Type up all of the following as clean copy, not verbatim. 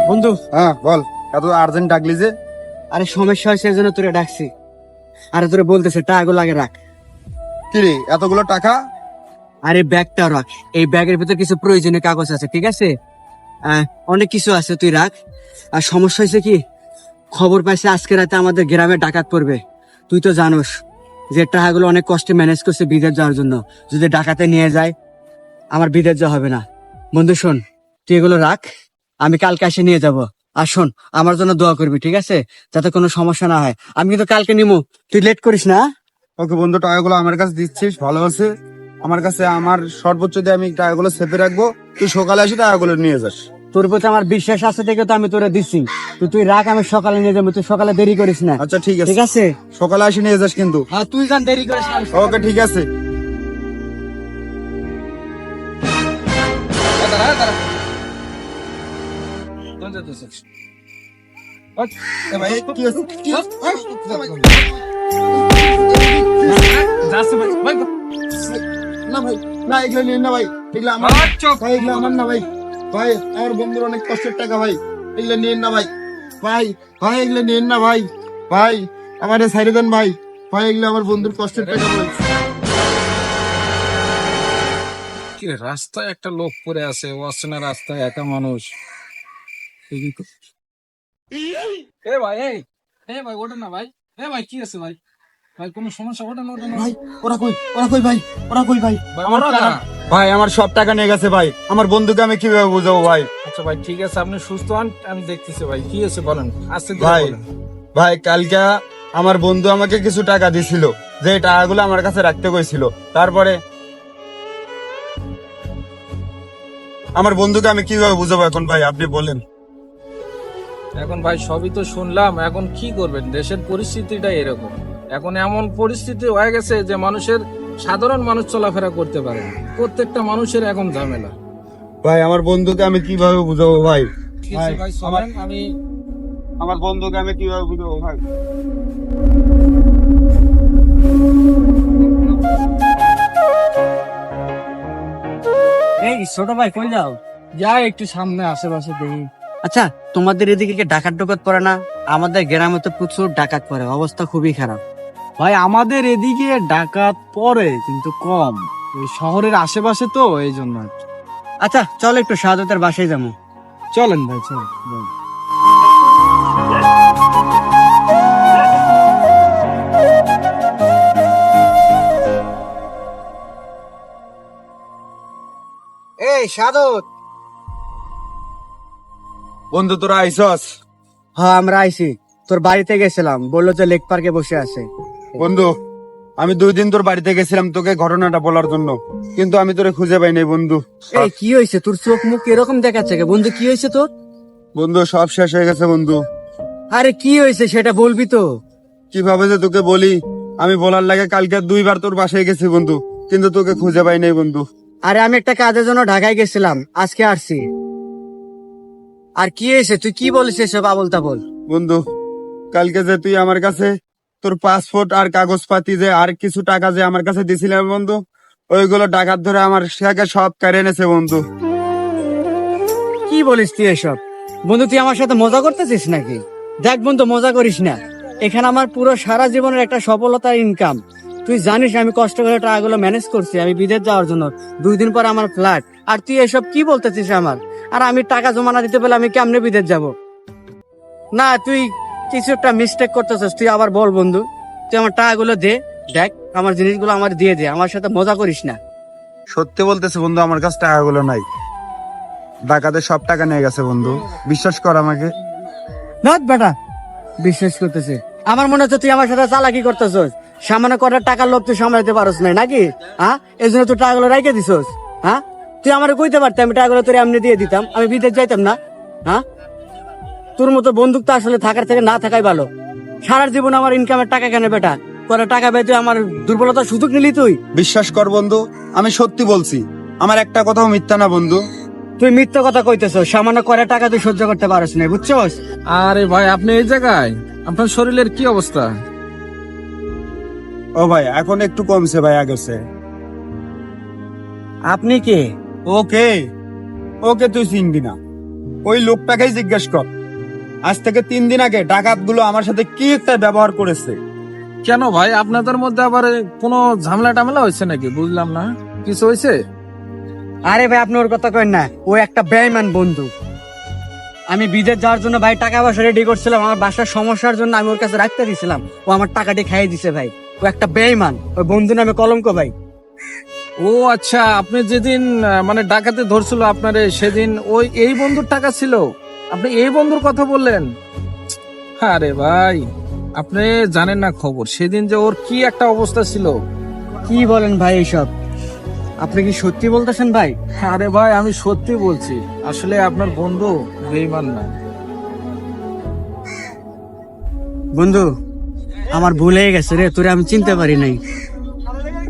বন্ধু, হ্যাঁ বল, এত আর্জেন্ট ডাকলি যে? আরে সমস্যা হয়েছে এই জন্য তোরে ডাকছি। আরে তোরে বলতেছে টাকাগুলো আগে রাখ। কি রে এতগুলো টাকা? আরে ব্যাগটা রাখ, এই ব্যাগের ভিতরে কিছু প্রয়োজনীয় কাগজ আছে, ঠিক আছে? অনেক কিছু আছে, তুই রাখ। আর সমস্যা হয়েছে কি, খবর পাইছে আজকে রাতে আমাদের গ্রামে ডাকাত পড়বে। তুই তো জানোস যে টাকাগুলো অনেক কষ্টে ম্যানেজ করছে বিদেশ যাওয়ার জন্য। যদি ডাকাতে নিয়ে যায়, আমার বিদেশ যাওয়া হবে না। বন্ধু শোন, তুই এগুলো রাখ, আমি কালকে এসে নিয়ে যাব। আর শোন, আমার জন্য দোয়া করবি, ঠিক আছে? যাতে কোনো সমস্যা না হয়। আমি কিন্তু কালকে নিমু, তুই লেট করিস না। ওকে বন্ধু, টাকাগুলো আমার কাছে দিচ্ছিস, ভালো আছে। আমার কাছে আমার সর্বোচ্চ দিয়ে আমি টাকাগুলো সেপে রাখবো, তুই সকালে এসে টাকাগুলো নিয়ে যাস। তোর প্রতি আমার বিশ্বাস আছে দেখে তো আমি তোরে দিচ্ছি। তুই রাখ, আমি সকালে নিয়ে যাবো, তুই সকালে দেরি করিস না। আচ্ছা ঠিক আছে, ঠিক আছে? সকালে এসে নিয়ে যাস কিন্তু। হ্যাঁ, তুই যান, দেরি করিস না। ওকে ঠিক আছে। না ভাই, না এগুলো নিন না ভাই, এগুলো আমার ভাই, এগুলো আমার না ভাই। ভাই আমার বন্ধুর অনেক কষ্টের টাকা ভাই, এগুলো নিন না ভাই। ভাই ভাই এগুলো নিন না ভাই, ভাই আমার সাইডে দেন ভাই। ভাই এগুলো আমার বন্ধুর কষ্টের টাকা ভাই। কি রে, রাস্তায় একটা লোক পড়ে আছে, অচেনা রাস্তায় একা মানুষ। এ ভাই, ভাই ওঠেন না ভাই। ভাই কি আছে ভাই? ভাই কোনো সমস্যা? ওঠেন ওঠেন ভাই ওরা কই, ওরা কই ভাই, ওরা কই ভাই? আমার টাকা। ভাই আমার সব টাকা নিয়ে গেছে ভাই, আমার বন্ধুকে আমি কিভাবে বুঝাবো ভাই? আচ্ছা ভাই ঠিক আছে, আপনি সুস্থ হন, আমি দেখতেছি ভাই কি আছে বলেন। আস্তে করে ভাই বলেন। ভাই কালকে আমার বন্ধু আমাকে কিছু টাকা দিছিল, যে টাকাগুলো আমার কাছে রাখতে কইছিল। তারপরে আমার বন্ধুকে আমি কিভাবে বুঝাবো এখন ভাই, আপনি বলেন। এখন ভাই সবই তো শুনলাম, এখন কি করবেন? দেশের পরিস্থিতিটা এরকম। এখন এমন পরিস্থিতি হয়ে গেছে যে মানুষের, সাধারণ মানুষ চলাফেরা করতে পারে না। প্রত্যেকটা মানুষের এখন ঝামেলা। ভাই আমার বন্ধুকে আমি কিভাবে বুঝাবো ভাই? ঠিক আছে ভাই, চলেন আমি আমার বন্ধুকে আমি কিভাবে বুঝাবো ভাই? এই ছোট ভাই, কই যাও? যাই একটু সামনে আশেপাশে দেখি। আচ্ছা, তোমাদের এদিকে কি ডাকাত ডকাত পড়ে না? আমাদের গ্রামে তো প্রচুর ডাকাত পড়ে, অবস্থা খুবই খারাপ। ভাই আমাদের এদিকে ডাকাত পড়ে কিন্তু কম, ওই শহরের আশেপাশে তো এই জন্য আর কি। আচ্ছা চল একটু শাহাদতের বাসায় যাবো। চলেন ভাই চলেন। এই শাহাদত। বন্ধু তোরা আইসস? হ্যাঁ আমরা আইছি, তোর বাড়িতে গেছিলাম, বললো যে লেক পার্কে বসে আছে। বন্ধু আমি 2 দিন তোর বাড়িতে গেছিলাম তোকে ঘটনাটা বলার জন্য, কিন্তু আমি তোরে খুঁজে পাই নাই বন্ধু। এই কি হয়েছে তোর? চোখ মুখ এরকম দেখাচ্ছে কে বন্ধু? কি হয়েছে তোর? বন্ধু সব শেষ হয়ে গেছে বন্ধু। আরে কি হয়েছে সেটা বলবি তো? কিভাবে যে তোকে বলি, আমি বলার লাগে কালকে 2 বার তোর বাসায় গেছি বন্ধু, কিন্তু তোকে খুঁজে পাই নাই বন্ধু। আরে আমি একটা কাজের জন্য ঢাকায় গেছিলাম, আজকে আসছি। আর কি হয়েছে তুই কি বলিস এসব আবল তাবল? বন্ধু কালকে যে তুই আমার কাছে তোর পাসপোর্ট আর কাগজপাতি যে আর কিছু টাকা যে আমার কাছে দিছিলাম বন্ধু, ওইগুলো ডাকাত ধরে আমার শেখে সব কেড়ে এনেছে বন্ধু। কি বলিস তুই এসব? বন্ধু তুই আমার সাথে মজা করতেছিস নাকি? দেখ বন্ধু, মজা করিস না। এখানে আমার পুরো সারা জীবনের একটা সফলতার ইনকাম। তুই জানিস আমি কষ্ট করে টাকাগুলো ম্যানেজ করছি আমি বিদেশ যাওয়ার জন্য। 2 দিন পর আমার ফ্লাইট, আর তুই এসব কি বলতেছিস আমার? আর আমি টাকা জমা না দিতে পেলে আমি কেমনে বিদেশ যাব? না, তুই কিছু একটা মিস্টেক করতেছিস। তুই আবার বল বন্ধু, তুই আমার টাকাগুলো দে। দেখ আমার জিনিসগুলো আমার দিয়ে দে, আমার সাথে মজা করিস না। সত্যি বলতেছে বন্ধু, আমার কাছে টাকাগুলো নাই, ডাকাতে সব টাকা নিয়ে গেছে বন্ধু, বিশ্বাস কর আমাকে। নট বেটা, বিশ্বাস করতেছে? আমার মনে হচ্ছে তুই আমার সাথে চালাকি করতেছস। সামান্য কটার টাকার লোভ তুই সামলাইতে পারস নাই নাকি? হ্যাঁ, এই জন্য তুই টাকাগুলো রাইখে দিছস। হ্যাঁ, তুই আমার কইতে পারতি আমি টাকাগুলো তোর এমনি দিয়ে দিতাম, আমি বিদেশ যাইতাম না। হ্যাঁ, তোর মতো বন্দুক তো আসলে থাকার থেকে না থাকাই ভালো। সারা জীবন আমার ইনকামের টাকা কেন বেটা? করে টাকা পেয়ে তুই আমার দুর্বলতার সুযোগ নিলি তুই। বিশ্বাস কর বন্ধু, আমি সত্যি বলছি, আমার একটা কথাও মিথ্যা না বন্ধু। তুই মিথ্যা কথা কইতেছ, সামান্য করে টাকা তুই সহ্য করতে পারস না, বুঝছস? আরে ভাই আপনি এই জায়গায়, আপনার শরীরের কি অবস্থা? ও ভাই এখন একটু কমছে ভাই আগেছে। আপনি কে? ওকে ওকে তুই চিনবি না, ওই লোকটাকেই জিজ্ঞেস কর। আজ থেকে 3 দিন আগে ডাকাতগুলো আমার সাথে কি একটা ব্যবহার করেছে। কেন ভাই, আপনাদের মধ্যে আবার কোনো ঝামেলা টামেলা হয়েছে নাকি? বুঝলাম না, কিছু হয়েছে? আরে ভাই আপনি ওর কথা কেন না, ও একটা বেঈমান বন্ধু। আমি বিদেশ যাওয়ার জন্য ভাই টাকা পয়সা রেডি করছিলাম, আমার বাসার সমস্যার জন্য আমি ওর কাছে রাখতে দিয়েছিলাম, ও আমার টাকাটি খাইয়ে দিছে ভাই। ও একটা বেঈমান, ওই বন্ধু নামে কলঙ্ক ভাই। ও আচ্ছা, আপনি যেদিন মানে ডাকাতে ধরছিল আপনারে, সেদিন ওই এই বন্ধুর টাকা ছিল? আপনি এই বন্ধুর কথা বললেন? আরে ভাই, আপনি জানেন না খবর, সেদিন যে ওর কি একটা অবস্থা ছিল। কি বলেন ভাই এইসব? আপনি কি সত্যি বলতেছেন ভাই? আরে ভাই, আমি সত্যি বলছি, আসলে আপনার বন্ধু বেঈমান না। বন্ধু, আমার ভুল হয়ে গেছে রে, তোরে আমি চিনতে পারি নাই,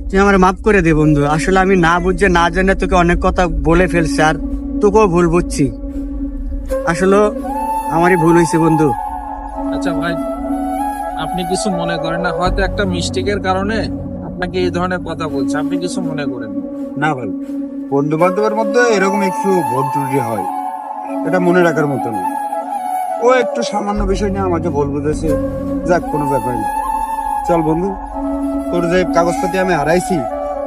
তুই আমার মাফ করে দে বন্ধু। আসলে আমি না বুঝে না জেনে তোকে অনেক কথা বলে ফেলছি, আর তোকেও ভুল বুঝছি। আসলে আমারই ভুল হয়েছে বন্ধু। আচ্ছা ভাই, আপনি কিছু মনে করেন না, হয়তো একটা মিস্টেকের কারণে আপনাকে এই ধরনের কথা বলছে, আপনি কিছু মনে করেন না। না ভাই, বন্ধু বান্ধবের মধ্যে এরকম একটু ভুল ত্রুটি হয়, এটা মনে রাখার মতো না। ও একটু সামান্য বিষয় নিয়ে আমাকে ভুল বুঝেছে, যাক কোনো ব্যাপার না। চল বন্ধু, তোর যে কাগজপাতি আমি হারাইছি,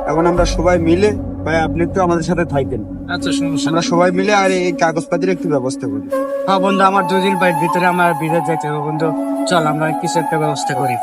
এখন আমরা সবাই মিলে, ভাই আপনি একটু আমাদের সাথে থাকেন, আচ্ছা সমস্যা আমরা সবাই মিলে আর এই কাগজপাতির একটু ব্যবস্থা করি। হ্যাঁ বন্ধু, আমার 2 দিন ভিতরে আমার বিদেশ যাইতে হবে বন্ধু, চল আমরা কিছু একটা ব্যবস্থা করি।